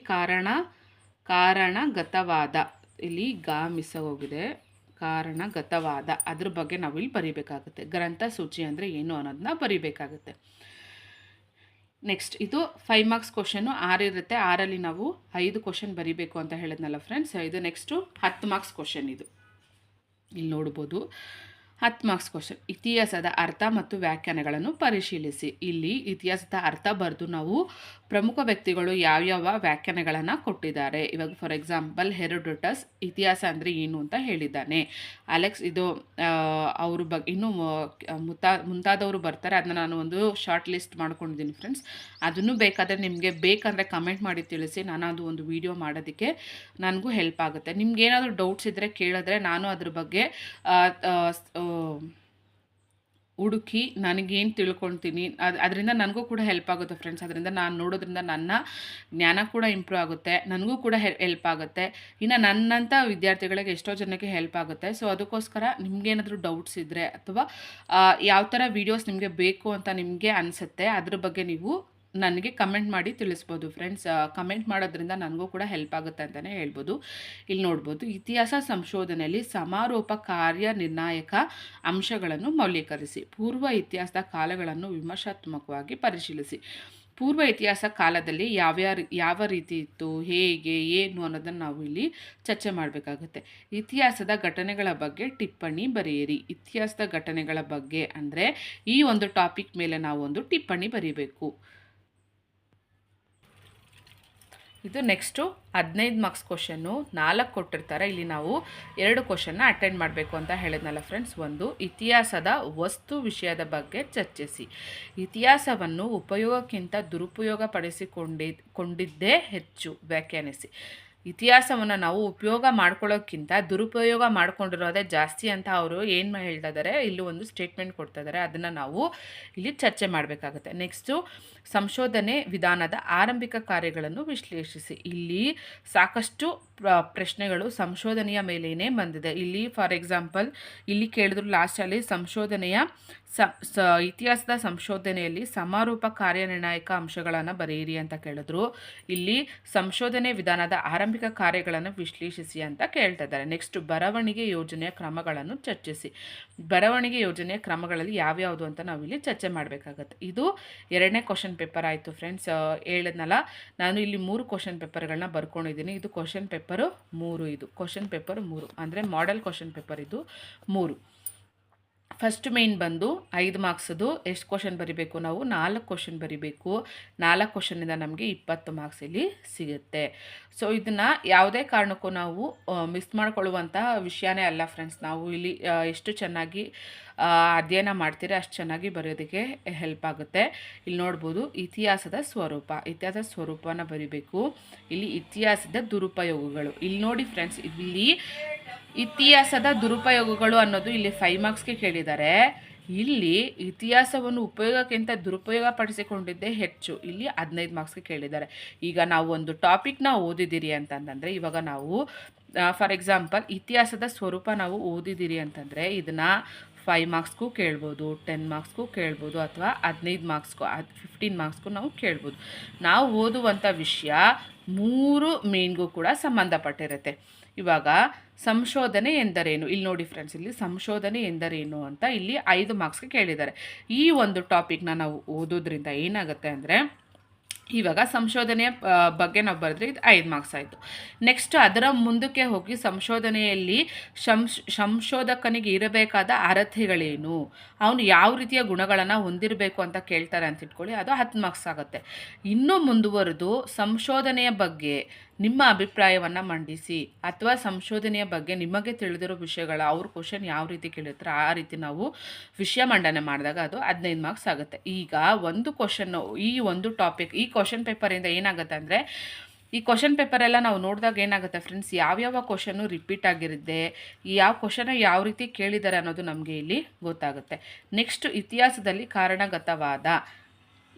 ಕಾರಣಗತವಾದ, ಇಲ್ಲಿ ಮಿಸ್ ಹೋಗಿದೆ, ಕಾರಣಗತವಾದ ಅದ್ರ ಬಗ್ಗೆ ನಾವು ಇಲ್ಲಿ ಬರೀಬೇಕಾಗುತ್ತೆ. ಗ್ರಂಥ ಸೂಚಿ ಅಂದರೆ ಏನು ಅನ್ನೋದನ್ನ ಬರೀಬೇಕಾಗುತ್ತೆ. ನೆಕ್ಸ್ಟ್ ಇದು 5 ಮಾರ್ಕ್ಸ್ ಕ್ವಶನ್ನು 6 ಇರುತ್ತೆ. 6ರಲ್ಲಿ ನಾವು 5 ಕ್ವಶನ್ ಬರೀಬೇಕು ಅಂತ ಹೇಳಿದ್ನಲ್ಲ ಫ್ರೆಂಡ್ಸ್. ಇದು ನೆಕ್ಸ್ಟು 10 ಮಾರ್ಕ್ಸ್ ಕ್ವಶನ್. ಇದು ಇಲ್ಲಿ ನೋಡ್ಬೋದು 10 ಮಾರ್ಕ್ಸ್ ಕ್ವಶನ್. ಇತಿಹಾಸದ ಅರ್ಥ ಮತ್ತು ವ್ಯಾಖ್ಯಾನಗಳನ್ನು ಪರಿಶೀಲಿಸಿ. ಇಲ್ಲಿ ಇತಿಹಾಸದ ಅರ್ಥ ಬರೆದು ನಾವು ಪ್ರಮುಖ ವ್ಯಕ್ತಿಗಳು ಯಾವ್ಯಾವ ವ್ಯಾಖ್ಯಾನಗಳನ್ನು ಕೊಟ್ಟಿದ್ದಾರೆ. ಇವಾಗ ಫಾರ್ ಎಕ್ಸಾಂಪಲ್ ಹೆರೋಡೋಟಸ್ ಇತಿಹಾಸ ಅಂದರೆ ಏನು ಅಂತ ಹೇಳಿದ್ದಾನೆ. ಅಲೆಕ್ಸ್ ಇದು ಅವ್ರ ಬಗ್ಗೆ ಇನ್ನೂ ಮುಂತಾದವರು ಬರ್ತಾರೆ. ಅದನ್ನ ನಾನು ಒಂದು ಶಾರ್ಟ್ ಲಿಸ್ಟ್ ಮಾಡ್ಕೊಂಡಿದ್ದೀನಿ ಫ್ರೆಂಡ್ಸ್. ಅದನ್ನು ಬೇಕಾದರೆ ನಿಮಗೆ ಬೇಕಂದರೆ ಕಮೆಂಟ್ ಮಾಡಿ ತಿಳಿಸಿ. ನಾನು ಅದು ಒಂದು ವಿಡಿಯೋ ಮಾಡೋದಕ್ಕೆ ನನಗೂ ಹೆಲ್ಪ್ ಆಗುತ್ತೆ. ನಿಮ್ಗೆ ಏನಾದರೂ ಡೌಟ್ಸ್ ಇದ್ದರೆ ಕೇಳಿದ್ರೆ ನಾನು ಅದ್ರ ಬಗ್ಗೆ ಹುಡುಕಿ ನನಗೇನು ತಿಳ್ಕೊಳ್ತೀನಿ ಅದರಿಂದ ನನಗೂ ಕೂಡ ಹೆಲ್ಪ್ ಆಗುತ್ತೆ ಫ್ರೆಂಡ್ಸ್. ಅದರಿಂದ ನಾನು ನೋಡೋದ್ರಿಂದ ನನ್ನ ಜ್ಞಾನ ಕೂಡ ಇಂಪ್ರೂವ್ ಆಗುತ್ತೆ, ನನಗೂ ಕೂಡ ಹೆಲ್ಪ್ ಆಗುತ್ತೆ, ಇನ್ನು ನನ್ನಂಥ ವಿದ್ಯಾರ್ಥಿಗಳಿಗೆ ಎಷ್ಟೋ ಜನಕ್ಕೆ ಹೆಲ್ಪ್ ಆಗುತ್ತೆ. ಸೊ ಅದಕ್ಕೋಸ್ಕರ ನಿಮಗೇನಾದರೂ ಡೌಟ್ಸ್ ಇದ್ದರೆ ಅಥವಾ ಯಾವ ಥರ ವೀಡಿಯೋಸ್ ನಿಮಗೆ ಬೇಕು ಅಂತ ನಿಮಗೆ ಅನಿಸುತ್ತೆ ಅದ್ರ ಬಗ್ಗೆ ನೀವು ನನಗೆ ಕಮೆಂಟ್ ಮಾಡಿ ತಿಳಿಸ್ಬೋದು ಫ್ರೆಂಡ್ಸ್. ಕಮೆಂಟ್ ಮಾಡೋದ್ರಿಂದ ನನಗೂ ಕೂಡ ಹೆಲ್ಪ್ ಆಗುತ್ತೆ ಅಂತಲೇ ಹೇಳ್ಬೋದು. ಇಲ್ಲಿ ನೋಡ್ಬೋದು, ಇತಿಹಾಸ ಸಂಶೋಧನೆಯಲ್ಲಿ ಸಮಾರೋಪ ಕಾರ್ಯ ನಿರ್ಣಾಯಕ ಅಂಶಗಳನ್ನು ಮೌಲ್ಯೀಕರಿಸಿ. ಪೂರ್ವ ಇತಿಹಾಸದ ಕಾಲಗಳನ್ನು ವಿಮರ್ಶಾತ್ಮಕವಾಗಿ ಪರಿಶೀಲಿಸಿ. ಪೂರ್ವ ಇತಿಹಾಸ ಕಾಲದಲ್ಲಿ ಯಾವ ರೀತಿ ಇತ್ತು, ಹೇಗೆ, ಏನು ಅನ್ನೋದನ್ನು ನಾವು ಇಲ್ಲಿ ಚರ್ಚೆ ಮಾಡಬೇಕಾಗುತ್ತೆ. ಇತಿಹಾಸದ ಘಟನೆಗಳ ಬಗ್ಗೆ ಟಿಪ್ಪಣಿ ಬರೆಯಿರಿ. ಇತಿಹಾಸದ ಘಟನೆಗಳ ಬಗ್ಗೆ ಅಂದರೆ ಈ ಒಂದು ಟಾಪಿಕ್ ಮೇಲೆ ನಾವು ಒಂದು ಟಿಪ್ಪಣಿ ಬರೀಬೇಕು. ಇದು ನೆಕ್ಸ್ಟು 15 ಮಾರ್ಕ್ಸ್ ಕ್ವಶನ್ನು 4 ಕೊಟ್ಟಿರ್ತಾರೆ. ಇಲ್ಲಿ ನಾವು 2 ಕ್ವಶನ್ನ ಅಟೆಂಡ್ ಮಾಡಬೇಕು ಅಂತ ಹೇಳಿದ್ನಲ್ಲ ಫ್ರೆಂಡ್ಸ್. ಒಂದು, ಇತಿಹಾಸದ ವಸ್ತು ವಿಷಯದ ಬಗ್ಗೆ ಚರ್ಚಿಸಿ. ಇತಿಹಾಸವನ್ನು ಉಪಯೋಗಕ್ಕಿಂತ ದುರುಪಯೋಗ ಪಡಿಸಿಕೊಂಡಿದ್ದೇ ಹೆಚ್ಚು. ವ್ಯಾಖ್ಯಾನಿಸಿ. ಇತಿಹಾಸವನ್ನು ನಾವು ಉಪಯೋಗ ಮಾಡ್ಕೊಳ್ಳೋಕ್ಕಿಂತ ದುರುಪಯೋಗ ಮಾಡ್ಕೊಂಡಿರೋದೇ ಜಾಸ್ತಿ ಅಂತ ಅವರು ಏನು ಹೇಳ್ತಾ ಇದ್ದಾರೆ, ಇಲ್ಲಿ ಒಂದು ಸ್ಟೇಟ್ಮೆಂಟ್ ಕೊಡ್ತಾ ಇದ್ದಾರೆ. ಅದನ್ನು ನಾವು ಇಲ್ಲಿ ಚರ್ಚೆ ಮಾಡಬೇಕಾಗುತ್ತೆ. ನೆಕ್ಸ್ಟು, ಸಂಶೋಧನೆ ವಿಧಾನದ ಆರಂಭಿಕ ಕಾರ್ಯಗಳನ್ನು ವಿಶ್ಲೇಷಿಸಿ. ಇಲ್ಲಿ ಸಾಕಷ್ಟು ಪ್ರಶ್ನೆಗಳು ಸಂಶೋಧನೆಯ ಮೇಲೇ ಬಂದಿದೆ. ಇಲ್ಲಿ ಫಾರ್ ಎಕ್ಸಾಂಪಲ್ ಇಲ್ಲಿ ಕೇಳಿದ್ರು ಲಾಸ್ಟಲ್ಲಿ ಸಂಶೋಧನೆಯ ಇತಿಹಾಸದ ಸಂಶೋಧನೆಯಲ್ಲಿ ಸಮಾರೋಪ ಕಾರ್ಯನಿರ್ಣಾಯಕ ಅಂಶಗಳನ್ನು ಬರೆಯಿರಿ ಅಂತ ಕೇಳಿದ್ರು. ಇಲ್ಲಿ ಸಂಶೋಧನೆ ವಿಧಾನದ ಆರಂಭಿಕ ಕಾರ್ಯಗಳನ್ನು ವಿಶ್ಲೇಷಿಸಿ ಅಂತ ಕೇಳ್ತಾ ಇದ್ದಾರೆ. ನೆಕ್ಸ್ಟ್, ಬರವಣಿಗೆ ಯೋಜನೆಯ ಕ್ರಮಗಳನ್ನು ಚರ್ಚಿಸಿ. ಬರವಣಿಗೆ ಯೋಜನೆಯ ಕ್ರಮಗಳಲ್ಲಿ ಯಾವ್ಯಾವುದು ಅಂತ ನಾವು ಇಲ್ಲಿ ಚರ್ಚೆ ಮಾಡಬೇಕಾಗತ್ತೆ. ಇದು 2ನೇ ಕ್ವಶನ್ ಪೇಪರ್ ಆಯಿತು ಫ್ರೆಂಡ್ಸ್. ಹೇಳಿದ್ನಲ್ಲ ನಾನು ಇಲ್ಲಿ 3 ಕ್ವಶನ್ ಪೇಪರ್ಗಳನ್ನ ಬರ್ಕೊಂಡಿದ್ದೀನಿ. ಇದು ಕ್ವಶನ್ ಪೇಪರು 3. ಇದು ಕ್ವಶನ್ ಪೇಪರ್ 3 ಅಂದರೆ ಮಾಡೆಲ್ ಕ್ವಶನ್ ಪೇಪರ್ ಇದು 3. ಫಸ್ಟ್ ಮೇನ್ ಬಂದು 5 ಮಾರ್ಕ್ಸದು ಎಷ್ಟು ಕ್ವಶನ್ ಬರಿಬೇಕು ನಾವು 4 ಕ್ವಶನ್ ಬರಿಬೇಕು. 4 ಕ್ವಶನಿಂದ ನಮಗೆ 20 ಮಾರ್ಕ್ಸ್ ಇಲ್ಲಿ ಸಿಗುತ್ತೆ. ಸೊ ಇದನ್ನು ಯಾವುದೇ ಕಾರಣಕ್ಕೂ ನಾವು ಮಿಸ್ ಮಾಡ್ಕೊಳ್ಳುವಂಥ ವಿಷಯನೇ ಅಲ್ಲ ಫ್ರೆಂಡ್ಸ್. ನಾವು ಇಲ್ಲಿ ಎಷ್ಟು ಚೆನ್ನಾಗಿ ಅಧ್ಯಯನ ಮಾಡ್ತೀರಾ ಅಷ್ಟು ಚೆನ್ನಾಗಿ ಬರೆಯೋದಕ್ಕೆ ಹೆಲ್ಪ್ ಆಗುತ್ತೆ. ಇಲ್ಲಿ ನೋಡ್ಬೋದು, ಇತಿಹಾಸದ ಸ್ವರೂಪನ ಬರಿಬೇಕು. ಇಲ್ಲಿ ಇತಿಹಾಸದ ದುರುಪಯೋಗಗಳು. ಇಲ್ಲಿ ನೋಡಿ ಫ್ರೆಂಡ್ಸ್, ಇಲ್ಲಿ ಇತಿಹಾಸದ ದುರುಪಯೋಗಗಳು ಅನ್ನೋದು ಇಲ್ಲಿ 5 ಮಾರ್ಕ್ಸ್ಗೆ ಕೇಳಿದ್ದಾರೆ. ಇಲ್ಲಿ ಇತಿಹಾಸವನ್ನು ಉಪಯೋಗಕ್ಕಿಂತ ದುರುಪಯೋಗ ಪಡಿಸಿಕೊಂಡಿದ್ದೇ ಹೆಚ್ಚು. ಇಲ್ಲಿ 15 ಮಾರ್ಕ್ಸ್ಗೆ ಕೇಳಿದ್ದಾರೆ. ಈಗ ನಾವು ಒಂದು ಟಾಪಿಕ್ನ ಓದಿದ್ದೀರಿ ಅಂತಂದರೆ ಇವಾಗ ನಾವು ಫಾರ್ ಎಕ್ಸಾಂಪಲ್ ಇತಿಹಾಸದ ಸ್ವರೂಪ ನಾವು ಓದಿದ್ದೀರಿ ಅಂತಂದರೆ ಇದನ್ನು 5 ಮಾರ್ಕ್ಸ್ಗೂ ಕೇಳ್ಬೋದು, 10 ಮಾರ್ಕ್ಸ್ಗೂ ಕೇಳ್ಬೋದು, ಅಥವಾ 15 ಮಾರ್ಕ್ಸ್ಗೂ 15 ಮಾರ್ಕ್ಸ್ಗೂ ನಾವು ಕೇಳ್ಬೋದು. ನಾವು ಓದುವಂಥ ವಿಷಯ 3 ಮೇನ್ಗೂ ಕೂಡ ಸಂಬಂಧಪಟ್ಟಿರುತ್ತೆ. ಇವಾಗ ಸಂಶೋಧನೆ ಎಂದರೇನು, ಇಲ್ಲಿ ನೋಡಿ ಫ್ರೆಂಡ್ಸ್, ಇಲ್ಲಿ ಸಂಶೋಧನೆ ಎಂದರೇನು ಅಂತ ಇಲ್ಲಿ 5 ಮಾರ್ಕ್ಸ್ಗೆ ಕೇಳಿದ್ದಾರೆ. ಈ ಒಂದು ಟಾಪಿಕ್ನ ನಾವು ಓದೋದ್ರಿಂದ ಏನಾಗುತ್ತೆ ಅಂದರೆ ಇವಾಗ ಸಂಶೋಧನೆಯ ಬಗ್ಗೆ ನಾವು ಬರೆದ್ರೆ ಇದು 5 ಮಾರ್ಕ್ಸ್ ಆಯಿತು. ನೆಕ್ಸ್ಟ್ ಅದರ ಮುಂದಕ್ಕೆ ಹೋಗಿ ಸಂಶೋಧನೆಯಲ್ಲಿ ಸಂಶೋಧಕನಿಗೆ ಇರಬೇಕಾದ ಅರ್ಹತೆಗಳೇನು, ಅವನು ಯಾವ ರೀತಿಯ ಗುಣಗಳನ್ನು ಹೊಂದಿರಬೇಕು ಅಂತ ಕೇಳ್ತಾರೆ ಅಂತ ಇಟ್ಕೊಳ್ಳಿ, ಅದು 10 ಮಾರ್ಕ್ಸ್ ಆಗುತ್ತೆ. ಇನ್ನೂ ಮುಂದುವರೆದು ಸಂಶೋಧನೆಯ ಬಗ್ಗೆ ನಿಮ್ಮ ಅಭಿಪ್ರಾಯವನ್ನು ಮಂಡಿಸಿ, ಅಥವಾ ಸಂಶೋಧನೆಯ ಬಗ್ಗೆ ನಿಮಗೆ ತಿಳಿದಿರೋ ವಿಷಯಗಳ ಅವ್ರ ಕ್ವಶನ್ ಯಾವ ರೀತಿ ಕೇಳಿರ್ತಾರೆ ಆ ರೀತಿ ನಾವು ವಿಷಯ ಮಂಡನೆ ಮಾಡಿದಾಗ ಅದು 15 ಮಾರ್ಕ್ಸ್ ಆಗುತ್ತೆ. ಈಗ ಒಂದು ಕ್ವಶನ್ನು ಈ ಒಂದು ಟಾಪಿಕ್ ಈ ಕ್ವಶನ್ ಪೇಪರಿಂದ ಏನಾಗುತ್ತೆ ಅಂದರೆ ಈ ಕ್ವಶನ್ ಪೇಪರೆಲ್ಲ ನಾವು ನೋಡಿದಾಗ ಏನಾಗುತ್ತೆ ಫ್ರೆಂಡ್ಸ್, ಯಾವ್ಯಾವ ಕ್ವಶನ್ನು ರಿಪೀಟ್ ಆಗಿರುತ್ತೆ, ಯಾವ ಕ್ವಶನ ಯಾವ ರೀತಿ ಕೇಳಿದ್ದಾರೆ ಅನ್ನೋದು ನಮಗೆ ಇಲ್ಲಿ ಗೊತ್ತಾಗುತ್ತೆ. ನೆಕ್ಸ್ಟ್, ಇತಿಹಾಸದಲ್ಲಿ ಕಾರಣಗತವಾದ,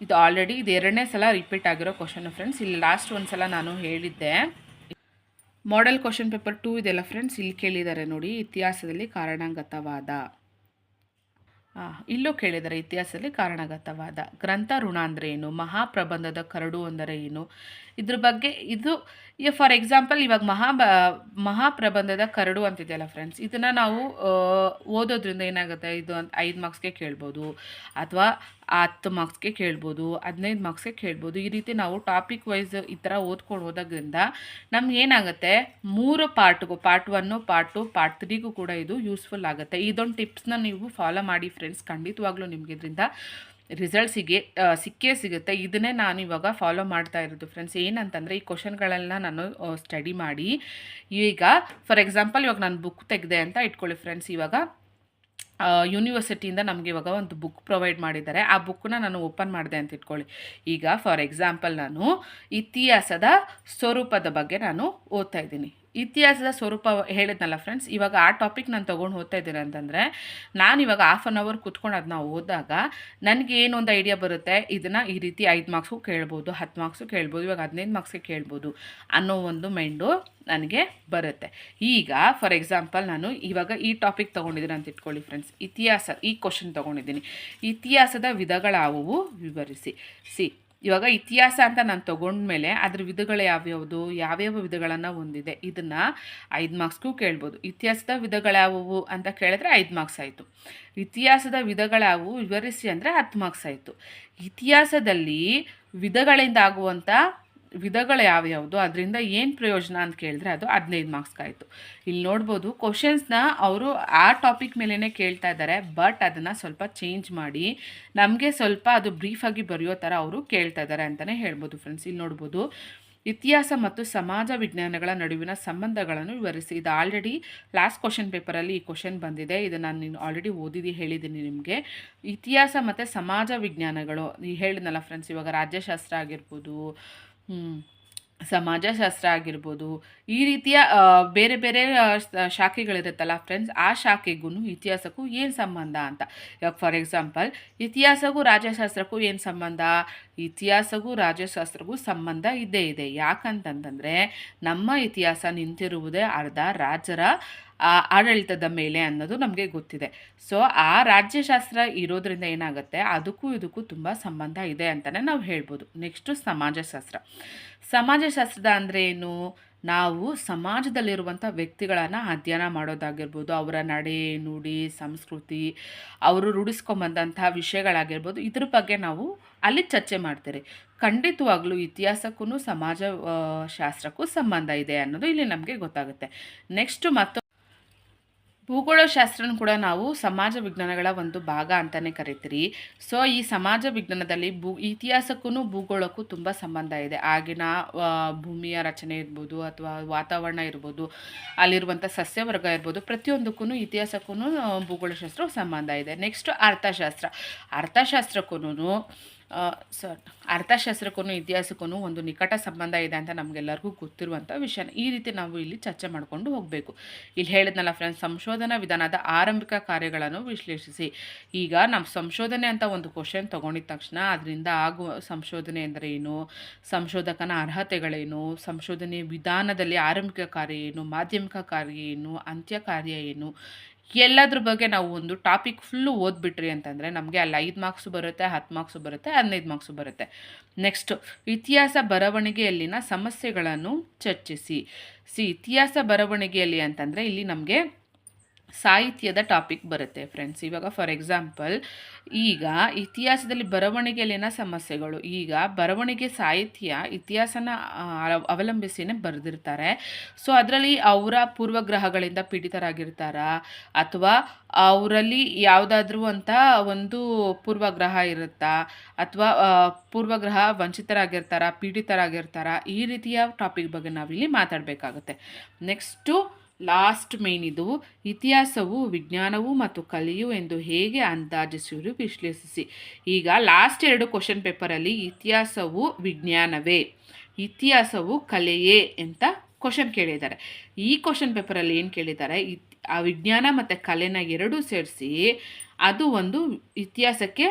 ಇದು ಆಲ್ರೆಡಿ ಇದು 2ನೇ ಸಲ ರಿಪೀಟ್ ಆಗಿರೋ ಕ್ವಶನ್ ಫ್ರೆಂಡ್ಸ್. ಇಲ್ಲಿ ಲಾಸ್ಟ್ ಒಂದು ಸಲ ನಾನು ಹೇಳಿದ್ದೆ. ಮಾಡೆಲ್ ಕ್ವಶನ್ ಪೇಪರ್ 2 ಇದೆಲ್ಲ ಫ್ರೆಂಡ್ಸ್, ಇಲ್ಲಿ ಕೇಳಿದ್ದಾರೆ ನೋಡಿ, ಇತಿಹಾಸದಲ್ಲಿ ಕಾರಣಗತವಾದ. ಇಲ್ಲೂ ಕೇಳಿದ್ದಾರೆ ಇತಿಹಾಸದಲ್ಲಿ ಕಾರಣಗತವಾದ. ಗ್ರಂಥ ಋಣ ಅಂದರೆ ಏನು, ಮಹಾಪ್ರಬಂಧದ ಕರಡು ಅಂದರೆ ಏನು, ಇದ್ರ ಬಗ್ಗೆ ಇದು ಫಾರ್ ಎಕ್ಸಾಂಪಲ್ ಇವಾಗ ಮಹಾಪ್ರಬಂಧದ ಕರಡು ಅಂತಿದೆಯಲ್ಲ ಫ್ರೆಂಡ್ಸ್, ಇದನ್ನು ನಾವು ಓದೋದ್ರಿಂದ ಏನಾಗುತ್ತೆ, ಇದು 5 ಮಾರ್ಕ್ಸ್ಗೆ ಕೇಳ್ಬೋದು, ಅಥವಾ 10 ಮಾರ್ಕ್ಸ್ಗೆ ಕೇಳ್ಬೋದು, 15 ಮಾರ್ಕ್ಸ್ಗೆ ಕೇಳ್ಬೋದು. ಈ ರೀತಿ ನಾವು ಟಾಪಿಕ್ ವೈಸ್ ಈ ಥರ ಓದ್ಕೊಂಡು ಹೋದಾದ್ರಿಂದ ನಮ್ಗೆ ಏನಾಗುತ್ತೆ, 3 ಪಾರ್ಟ್ಗೂ ಪಾರ್ಟ್ 1, ಪಾರ್ಟ್ 2, ಪಾರ್ಟ್ 3ಗೂ ಕೂಡ ಇದು ಯೂಸ್ಫುಲ್ ಆಗುತ್ತೆ. ಇದೊಂದು ಟಿಪ್ಸ್ನ ನೀವು ಫಾಲೋ ಮಾಡಿ ಫ್ರೆಂಡ್ಸ್, ಖಂಡಿತವಾಗ್ಲೂ ನಿಮಗೆ ಇದರಿಂದ ರಿಸಲ್ಟ್ ಸಿಕ್ಕೇ ಸಿಗುತ್ತೆ. ಇದನ್ನೇ ನಾನು ಇವಾಗ ಫಾಲೋ ಮಾಡ್ತಾ ಇರೋದು ಫ್ರೆಂಡ್ಸ್. ಏನಂತಂದರೆ ಈ ಕ್ವಶನ್ಗಳೆಲ್ಲ ನಾನು ಸ್ಟಡಿ ಮಾಡಿ, ಈಗ ಫಾರ್ ಎಕ್ಸಾಂಪಲ್ ಇವಾಗ ನಾನು ಬುಕ್ ತೆಗೆದೆ ಅಂತ ಇಟ್ಕೊಳ್ಳಿ ಫ್ರೆಂಡ್ಸ್. ಇವಾಗ ಯೂನಿವರ್ಸಿಟಿಯಿಂದ ನಮಗೆ ಇವಾಗ ಒಂದು ಬುಕ್ ಪ್ರೊವೈಡ್ ಮಾಡಿದ್ದಾರೆ. ಆ ಬುಕ್ಕನ್ನ ನಾನು ಓಪನ್ ಮಾಡಿದೆ ಅಂತ ಇಟ್ಕೊಳ್ಳಿ. ಈಗ ಫಾರ್ ಎಕ್ಸಾಂಪಲ್ ನಾನು ಇತಿಹಾಸದ ಸ್ವರೂಪದ ಬಗ್ಗೆ ನಾನು ಓದ್ತಾ ಇದ್ದೀನಿ. ಇತಿಹಾಸದ ಸ್ವರೂಪ ಹೇಳಿದ್ನಲ್ಲ ಫ್ರೆಂಡ್ಸ್, ಇವಾಗ ಆ ಟಾಪಿಕ್ ನಾನು ತೊಗೊಂಡು ಓದ್ತಾ ಇದ್ದೀನಿ ಅಂತಂದರೆ, ನಾನು ಇವಾಗ ಹಾಫ್ ಆನ್ ಅವರ್ ಕುತ್ಕೊಂಡು ಅದನ್ನ ಓದಿದಾಗ ನನಗೆ ಏನೊಂದು ಐಡಿಯಾ ಬರುತ್ತೆ, ಇದನ್ನು ಈ ರೀತಿ 5 ಮಾರ್ಕ್ಸು ಕೇಳ್ಬೋದು, 10 ಮಾರ್ಕ್ಸು ಕೇಳ್ಬೋದು, ಇವಾಗ 15 ಮಾರ್ಕ್ಸ್ಗೆ ಕೇಳ್ಬೋದು ಅನ್ನೋ ಒಂದು ಮೈಂಡು ನನಗೆ ಬರುತ್ತೆ. ಈಗ ಫಾರ್ ಎಕ್ಸಾಂಪಲ್ ನಾನು ಇವಾಗ ಈ ಟಾಪಿಕ್ ತೊಗೊಂಡಿದ್ದೀನಿ ಅಂತ ಇಟ್ಕೊಳ್ಳಿ ಫ್ರೆಂಡ್ಸ್, ಇತಿಹಾಸ ಈ ಕ್ವಶನ್ ತೊಗೊಂಡಿದ್ದೀನಿ. ಇತಿಹಾಸದ ವಿಧಗಳಾವುವು ವಿವರಿಸಿ. ಇವಾಗ ಇತಿಹಾಸ ಅಂತ ನಾನು ತೊಗೊಂಡ್ಮೇಲೆ ಅದ್ರ ವಿಧಗಳು ಯಾವ್ಯಾವ ವಿಧಗಳನ್ನು ಹೊಂದಿದೆ, ಇದನ್ನು 5 ಮಾರ್ಕ್ಸ್ಗೂ ಕೇಳ್ಬೋದು. ಇತಿಹಾಸದ ವಿಧಗಳ್ಯಾವುವು ಅಂತ ಕೇಳಿದ್ರೆ 5 ಮಾರ್ಕ್ಸ್ ಆಯಿತು. ಇತಿಹಾಸದ ವಿಧಗಳ್ಯಾವುವು ವಿವರಿಸಿ ಅಂದರೆ 10 ಮಾರ್ಕ್ಸ್ ಆಯಿತು. ಇತಿಹಾಸದಲ್ಲಿ ವಿಧಗಳಿಂದ ಆಗುವಂಥ ವಿಧಗಳು ಯಾವ್ಯಾವುದು, ಅದರಿಂದ ಏನು ಪ್ರಯೋಜನ ಅಂತ ಕೇಳಿದ್ರೆ ಅದು 15 ಮಾರ್ಕ್ಸ್ಗಾಯಿತು. ಇಲ್ಲಿ ನೋಡ್ಬೋದು ಕ್ವಶನ್ಸ್ನ ಅವರು ಆ ಟಾಪಿಕ್ ಮೇಲೇ ಕೇಳ್ತಾ ಇದ್ದಾರೆ, ಬಟ್ ಅದನ್ನು ಸ್ವಲ್ಪ ಚೇಂಜ್ ಮಾಡಿ ನಮಗೆ ಸ್ವಲ್ಪ ಅದು ಬ್ರೀಫಾಗಿ ಬರೆಯೋ ಥರ ಅವರು ಕೇಳ್ತಾ ಇದ್ದಾರೆ ಅಂತಲೇ ಹೇಳ್ಬೋದು ಫ್ರೆಂಡ್ಸ್. ಇಲ್ಲಿ ನೋಡ್ಬೋದು, ಇತಿಹಾಸ ಮತ್ತು ಸಮಾಜ ವಿಜ್ಞಾನಗಳ ನಡುವಿನ ಸಂಬಂಧಗಳನ್ನು ವಿವರಿಸಿ. ಇದು ಆಲ್ರೆಡಿ ಲಾಸ್ಟ್ ಕ್ವಶನ್ ಪೇಪರಲ್ಲಿ ಈ ಕ್ವಶನ್ ಬಂದಿದೆ, ಇದನ್ನು ನಾನು ಆಲ್ರೆಡಿ ಹೇಳಿದ್ದೀನಿ ನಿಮಗೆ. ಇತಿಹಾಸ ಮತ್ತು ಸಮಾಜ ವಿಜ್ಞಾನಗಳು ಹೇಳಿದ್ನಲ್ಲ ಫ್ರೆಂಡ್ಸ್, ಇವಾಗ ರಾಜ್ಯಶಾಸ್ತ್ರ ಆಗಿರ್ಬೋದು, ಸಮಾಜಶಾಸ್ತ್ರ ಆಗಿರ್ಬೋದು, ಈ ರೀತಿಯ ಬೇರೆ ಬೇರೆ ಶಾಖೆಗಳಿರುತ್ತಲ್ಲ ಫ್ರೆಂಡ್ಸ್, ಆ ಶಾಖೆಗೂ ಇತಿಹಾಸಕ್ಕೂ ಏನು ಸಂಬಂಧ ಅಂತ. ಇವಾಗ ಫಾರ್ ಎಕ್ಸಾಂಪಲ್ ಇತಿಹಾಸಕ್ಕೂ ರಾಜ್ಯಶಾಸ್ತ್ರಕ್ಕೂ ಏನು ಸಂಬಂಧ, ಇತಿಹಾಸಕ್ಕೂ ರಾಜ್ಯಶಾಸ್ತ್ರಕ್ಕೂ ಸಂಬಂಧ ಇದ್ದೇ ಇದೆ. ಯಾಕಂತಂದರೆ ನಮ್ಮ ಇತಿಹಾಸ ನಿಂತಿರುವುದೇ ಅರ್ಧ ರಾಜರ ಆಡಳಿತದ ಮೇಲೆ ಅನ್ನೋದು ನಮಗೆ ಗೊತ್ತಿದೆ. ಸೊ ಆ ರಾಜ್ಯಶಾಸ್ತ್ರ ಇರೋದ್ರಿಂದ ಏನಾಗುತ್ತೆ, ಅದಕ್ಕೂ ಇದಕ್ಕೂ ತುಂಬ ಸಂಬಂಧ ಇದೆ ಅಂತಲೇ ನಾವು ಹೇಳ್ಬೋದು. ನೆಕ್ಸ್ಟು ಸಮಾಜಶಾಸ್ತ್ರದ ಅಂದರೆ ಏನು, ನಾವು ಸಮಾಜದಲ್ಲಿರುವಂಥ ವ್ಯಕ್ತಿಗಳನ್ನು ಅಧ್ಯಯನ ಮಾಡೋದಾಗಿರ್ಬೋದು, ಅವರ ನಡೆ ನುಡಿ ಸಂಸ್ಕೃತಿ, ಅವರು ರೂಢಿಸ್ಕೊಂಬಂದಂಥ ವಿಷಯಗಳಾಗಿರ್ಬೋದು, ಇದ್ರ ಬಗ್ಗೆ ನಾವು ಅಲ್ಲಿ ಚರ್ಚೆ ಮಾಡ್ತೀರಿ. ಖಂಡಿತವಾಗ್ಲೂ ಇತಿಹಾಸಕ್ಕೂ ಸಮಾಜ ಶಾಸ್ತ್ರಕ್ಕೂ ಸಂಬಂಧ ಇದೆ ಅನ್ನೋದು ಇಲ್ಲಿ ನಮಗೆ ಗೊತ್ತಾಗುತ್ತೆ. ನೆಕ್ಸ್ಟು ಭೂಗೋಳಶಾಸ್ತ್ರನೂ ಕೂಡ ನಾವು ಸಮಾಜ ವಿಜ್ಞಾನಗಳ ಒಂದು ಭಾಗ ಅಂತಲೇ ಕರಿತೀರಿ. ಸೊ ಈ ಸಮಾಜ ವಿಜ್ಞಾನದಲ್ಲಿ ಇತಿಹಾಸಕ್ಕೂ ಭೂಗೋಳಕ್ಕೂ ತುಂಬ ಸಂಬಂಧ ಇದೆ. ಆಗಿನ ಭೂಮಿಯ ರಚನೆ ಇರ್ಬೋದು, ಅಥವಾ ವಾತಾವರಣ ಇರ್ಬೋದು, ಅಲ್ಲಿರುವಂಥ ಸಸ್ಯವರ್ಗ ಇರ್ಬೋದು, ಪ್ರತಿಯೊಂದಕ್ಕೂ ಇತಿಹಾಸಕ್ಕೂ ಭೂಗೋಳಶಾಸ್ತ್ರ ಸಂಬಂಧ ಇದೆ. ನೆಕ್ಸ್ಟ್ ಅರ್ಥಶಾಸ್ತ್ರಕ್ಕೂ ಇತಿಹಾಸಕ್ಕೂ ಒಂದು ನಿಕಟ ಸಂಬಂಧ ಇದೆ ಅಂತ ನಮಗೆಲ್ಲರಿಗೂ ಗೊತ್ತಿರುವಂಥ ವಿಷಯ. ಈ ರೀತಿ ನಾವು ಇಲ್ಲಿ ಚರ್ಚೆ ಮಾಡಿಕೊಂಡು ಹೋಗಬೇಕು. ಇಲ್ಲಿ ಹೇಳಿದ್ನಲ್ಲ ಫ್ರೆಂಡ್ಸ್, ಸಂಶೋಧನಾ ವಿಧಾನದ ಆರಂಭಿಕ ಕಾರ್ಯಗಳನ್ನು ವಿಶ್ಲೇಷಿಸಿ. ಈಗ ನಮ್ಮ ಸಂಶೋಧನೆ ಅಂತ ಒಂದು ಕ್ವಶನ್ ತೊಗೊಂಡಿದ ತಕ್ಷಣ ಅದರಿಂದ ಆಗುವ ಸಂಶೋಧನೆ ಅಂದರೆ ಏನು, ಸಂಶೋಧಕನ ಅರ್ಹತೆಗಳೇನು, ಸಂಶೋಧನೆ ವಿಧಾನದಲ್ಲಿ ಆರಂಭಿಕ ಕಾರ್ಯ ಏನು, ಮಾಧ್ಯಮಿಕ ಕಾರ್ಯ ಏನು, ಅಂತ್ಯ ಕಾರ್ಯ ಏನು, ಎಲ್ಲದ್ರ ಬಗ್ಗೆ ನಾವು ಒಂದು ಟಾಪಿಕ್ ಫುಲ್ಲು ಓದ್ಬಿಟ್ರಿ ಅಂತಂದರೆ ನಮಗೆ ಅಲ್ಲಿ 5 ಮಾರ್ಕ್ಸು ಬರುತ್ತೆ, 10 ಮಾರ್ಕ್ಸು ಬರುತ್ತೆ, 15 ಮಾರ್ಕ್ಸು ಬರುತ್ತೆ. ನೆಕ್ಸ್ಟು ಇತಿಹಾಸ ಬರವಣಿಗೆಯಲ್ಲಿನ ಸಮಸ್ಯೆಗಳನ್ನು ಚರ್ಚಿಸಿ. ಇತಿಹಾಸ ಬರವಣಿಗೆಯಲ್ಲಿ ಅಂತಂದರೆ ಇಲ್ಲಿ ನಮಗೆ ಸಾಹಿತ್ಯದ ಟಾಪಿಕ್ ಬರುತ್ತೆ ಫ್ರೆಂಡ್ಸ್. ಇವಾಗ ಫಾರ್ ಎಕ್ಸಾಂಪಲ್ ಈಗ ಇತಿಹಾಸದಲ್ಲಿ ಬರವಣಿಗೆಯಲ್ಲಿನ ಸಮಸ್ಯೆಗಳು, ಈಗ ಬರವಣಿಗೆ ಸಾಹಿತ್ಯ ಇತಿಹಾಸನ ಅವಲಂಬಿಸಿನೇ ಬರೆದಿರ್ತಾರೆ. ಸೊ ಅದರಲ್ಲಿ ಅವರ ಪೂರ್ವಗ್ರಹಗಳಿಂದ ಪೀಡಿತರಾಗಿರ್ತಾರಾ, ಅಥವಾ ಅವರಲ್ಲಿ ಯಾವುದಾದ್ರೂ ಅಂತ ಒಂದು ಪೂರ್ವಗ್ರಹ ಇರುತ್ತಾ, ಅಥವಾ ಪೂರ್ವಗ್ರಹ ವಂಚಿತರಾಗಿರ್ತಾರಾ, ಪೀಡಿತರಾಗಿರ್ತಾರಾ, ಈ ರೀತಿಯ ಟಾಪಿಕ್ ಬಗ್ಗೆ ನಾವಿಲ್ಲಿ ಮಾತಾಡಬೇಕಾಗುತ್ತೆ. ನೆಕ್ಸ್ಟು ಲಾಸ್ಟ್ ಮೇನ್ ಇದು, ಇತಿಹಾಸವು ವಿಜ್ಞಾನವು ಮತ್ತು ಕಲೆಯು ಎಂದು ಹೇಗೆ ಅಂದಾಜಿಸುವುದು ವಿಶ್ಲೇಷಿಸಿ. ಈಗ ಲಾಸ್ಟ್ 2 ಕ್ವಶನ್ ಪೇಪರಲ್ಲಿ ಇತಿಹಾಸವು ವಿಜ್ಞಾನವೇ, ಇತಿಹಾಸವು ಕಲೆಯೇ ಅಂತ ಕ್ವಶನ್ ಕೇಳಿದ್ದಾರೆ. ಈ ಕ್ವಶನ್ ಪೇಪರಲ್ಲಿ ಏನು ಕೇಳಿದ್ದಾರೆ, ಆ ವಿಜ್ಞಾನ ಮತ್ತು ಕಲೆನ ಎರಡೂ ಸೇರಿಸಿ ಅದು ಒಂದು ಇತಿಹಾಸಕ್ಕೆ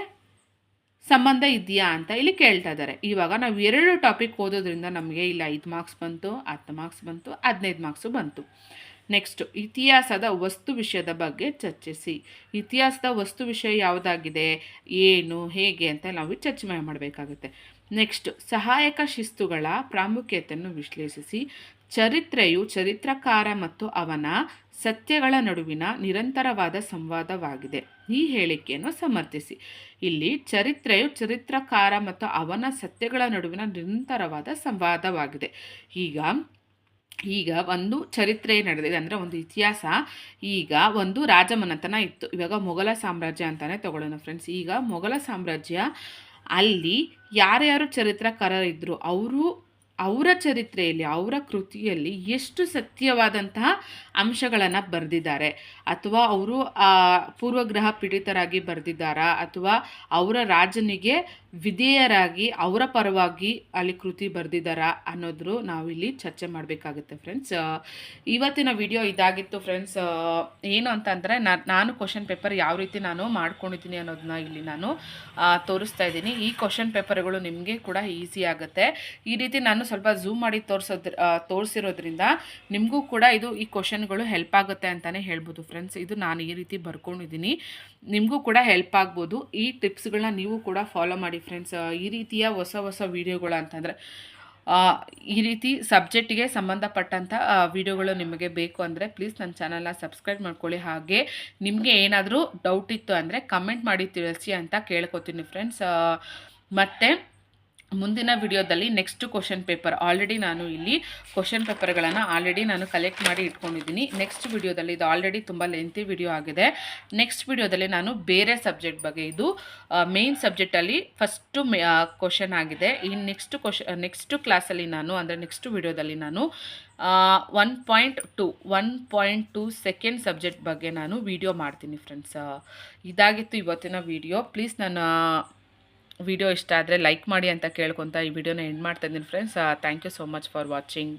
ಸಂಬಂಧ ಇದೆಯಾ ಅಂತ ಇಲ್ಲಿ ಕೇಳ್ತಾ ಇದ್ದಾರೆ. ಇವಾಗ ನಾವು 2 ಟಾಪಿಕ್ ಓದೋದ್ರಿಂದ ನಮಗೆ ಇಲ್ಲಿ 5 ಮಾರ್ಕ್ಸ್ ಬಂತು, 10 ಮಾರ್ಕ್ಸ್ ಬಂತು, 15 ಮಾರ್ಕ್ಸು ಬಂತು. ನೆಕ್ಸ್ಟು ಇತಿಹಾಸದ ವಸ್ತು ವಿಷಯದ ಬಗ್ಗೆ ಚರ್ಚಿಸಿ. ಇತಿಹಾಸದ ವಸ್ತು ವಿಷಯ ಯಾವುದಾಗಿದೆ, ಏನು, ಹೇಗೆ ಅಂತ ನಾವು ಚರ್ಚೆ ಮಾಡಬೇಕಾಗುತ್ತೆ. ನೆಕ್ಸ್ಟ್ ಸಹಾಯಕ ಶಿಸ್ತುಗಳ ಪ್ರಾಮುಖ್ಯತೆಯನ್ನು ವಿಶ್ಲೇಷಿಸಿ. ಚರಿತ್ರೆಯು ಚರಿತ್ರಕಾರ ಮತ್ತು ಅವನ ಸತ್ಯಗಳ ನಡುವಿನ ನಿರಂತರವಾದ ಸಂವಾದವಾಗಿದೆ. ಈ ಹೇಳಿಕೆಯನ್ನು ಸಮರ್ಥಿಸಿ. ಇಲ್ಲಿ ಚರಿತ್ರೆಯು ಚರಿತ್ರಕಾರ ಮತ್ತು ಅವನ ಸತ್ಯಗಳ ನಡುವಿನ ನಿರಂತರವಾದ ಸಂವಾದವಾಗಿದೆ. ಈಗ ಒಂದು ಚರಿತ್ರೆ ನಡೆದಿದೆ ಅಂದರೆ ಒಂದು ಇತಿಹಾಸ. ಈಗ ಒಂದು ರಾಜಮನೆತನ ಇತ್ತು, ಇವಾಗ ಮೊಘಲ ಸಾಮ್ರಾಜ್ಯ ಅಂತಲೇ ತಗೊಳ್ಳೋಣ ಫ್ರೆಂಡ್ಸ್. ಈಗ ಮೊಘಲ ಸಾಮ್ರಾಜ್ಯ ಅಲ್ಲಿ ಯಾರ್ಯಾರು ಚರಿತ್ರಕಾರರಿದ್ದರು ಅವರು ಅವರ ಚರಿತ್ರೆಯಲ್ಲಿ, ಅವರ ಕೃತಿಯಲ್ಲಿ ಎಷ್ಟು ಸತ್ಯವಾದಂತಹ ಅಂಶಗಳನ್ನು ಬರೆದಿದ್ದಾರೆ, ಅಥವಾ ಅವರು ಪೂರ್ವಗ್ರಹ ಪೀಡಿತರಾಗಿ ಬರೆದಿದ್ದಾರಾ, ಅಥವಾ ಅವರ ರಾಜನಿಗೆ ವಿಧೇಯರಾಗಿ ಅವರ ಪರವಾಗಿ ಅಲ್ಲಿ ಕೃತಿ ಬರೆದಿದ್ದಾರಾ ಅನ್ನೋದ್ರು ನಾವಿಲ್ಲಿ ಚರ್ಚೆ ಮಾಡಬೇಕಾಗುತ್ತೆ ಫ್ರೆಂಡ್ಸ್. ಇವತ್ತಿನ ವಿಡಿಯೋ ಇದಾಗಿತ್ತು ಫ್ರೆಂಡ್ಸ್. ಏನು ಅಂತಂದರೆ ನಾನು ಕ್ವಶನ್ ಪೇಪರ್ ಯಾವ ರೀತಿ ನಾನು ಮಾಡ್ಕೊಂಡಿದ್ದೀನಿ ಅನ್ನೋದನ್ನ ಇಲ್ಲಿ ನಾನು ತೋರಿಸ್ತಾ ಇದ್ದೀನಿ. ಈ ಕ್ವಶನ್ ಪೇಪರ್ಗಳು ನಿಮಗೆ ಕೂಡ ಈಸಿ ಆಗುತ್ತೆ. ಈ ರೀತಿ ನಾನು ಸ್ವಲ್ಪ ಝೂಮ್ ಮಾಡಿ ತೋರಿಸಿರೋದ್ರಿಂದ ನಿಮಗೂ ಕೂಡ ಈ ಕ್ವಶನ್ಗಳು ಹೆಲ್ಪ್ ಆಗುತ್ತೆ ಅಂತಲೇ ಹೇಳ್ಬೋದು ಫ್ರೆಂಡ್ಸ್. ಇದು ನಾನು ಈ ರೀತಿ ಬರ್ಕೊಂಡಿದ್ದೀನಿ, ನಿಮಗೂ ಕೂಡ ಹೆಲ್ಪ್ ಆಗ್ಬೋದು. ಈ ಟಿಪ್ಸ್ಗಳನ್ನ ನೀವು ಕೂಡ ಫಾಲೋ ಮಾಡಿ ಫ್ರೆಂಡ್ಸ್. ಈ ರೀತಿಯ ಹೊಸ ಹೊಸ ವೀಡಿಯೋಗಳು ಅಂತಂದರೆ ಈ ರೀತಿ ಸಬ್ಜೆಕ್ಟಿಗೆ ಸಂಬಂಧಪಟ್ಟಂಥ ವಿಡಿಯೋಗಳು ನಿಮಗೆ ಬೇಕು ಅಂದರೆ ಪ್ಲೀಸ್ ನನ್ನ ಚಾನಲ್ನ ಸಬ್ಸ್ಕ್ರೈಬ್ ಮಾಡ್ಕೊಳ್ಳಿ. ಹಾಗೆ ನಿಮಗೆ ಏನಾದರೂ ಡೌಟ್ ಇತ್ತು ಅಂದರೆ ಕಮೆಂಟ್ ಮಾಡಿ ತಿಳಿಸಿ ಅಂತ ಕೇಳ್ಕೊತೀನಿ ಫ್ರೆಂಡ್ಸ್. ಮತ್ತು ಮುಂದಿನ ವಿಡಿಯೋದಲ್ಲಿ ನೆಕ್ಸ್ಟ್ ಕ್ವಶನ್ ಪೇಪರ್ ಆಲ್ರೆಡಿ ನಾನು ಇಲ್ಲಿ ಕ್ವಶನ್ ಪೇಪರ್ಗಳನ್ನು ನಾನು ಕಲೆಕ್ಟ್ ಮಾಡಿ ಇಟ್ಕೊಂಡಿದ್ದೀನಿ. ನೆಕ್ಸ್ಟ್ ವಿಡಿಯೋದಲ್ಲಿ, ಇದು ಆಲ್ರೆಡಿ ತುಂಬ ಲೆಂತಿ ವಿಡಿಯೋ ಆಗಿದೆ, ನೆಕ್ಸ್ಟ್ ವಿಡಿಯೋದಲ್ಲಿ ನಾನು ಬೇರೆ ಸಬ್ಜೆಕ್ಟ್ ಬಗ್ಗೆ, ಇದು ಮೇನ್ ಸಬ್ಜೆಕ್ಟಲ್ಲಿ ಫಸ್ಟು ಕ್ವಶನ್ ಆಗಿದೆ. ಈ ನೆಕ್ಸ್ಟ್ ಕ್ಲಾಸಲ್ಲಿ ನಾನು, ಅಂದರೆ ನೆಕ್ಸ್ಟ್ ವಿಡಿಯೋದಲ್ಲಿ ನಾನು 1.2 ಸೆಕೆಂಡ್ ಸಬ್ಜೆಕ್ಟ್ ಬಗ್ಗೆ ನಾನು ವಿಡಿಯೋ ಮಾಡ್ತೀನಿ ಫ್ರೆಂಡ್ಸ್. ಇದಾಗಿತ್ತು ಇವತ್ತಿನ ವಿಡಿಯೋ. ಪ್ಲೀಸ್ ನನ್ನ ವಿಡಿಯೋ ಇಷ್ಟ ಆದರೆ ಲೈಕ್ ಮಾಡಿ ಅಂತ ಕೇಳ್ಕೊತಾ ಈ ವಿಡಿಯೋನ ಎಂಡ್ ಮಾಡ್ತಾ ಇದ್ದೀನಿ friends. Thank you so much for watching.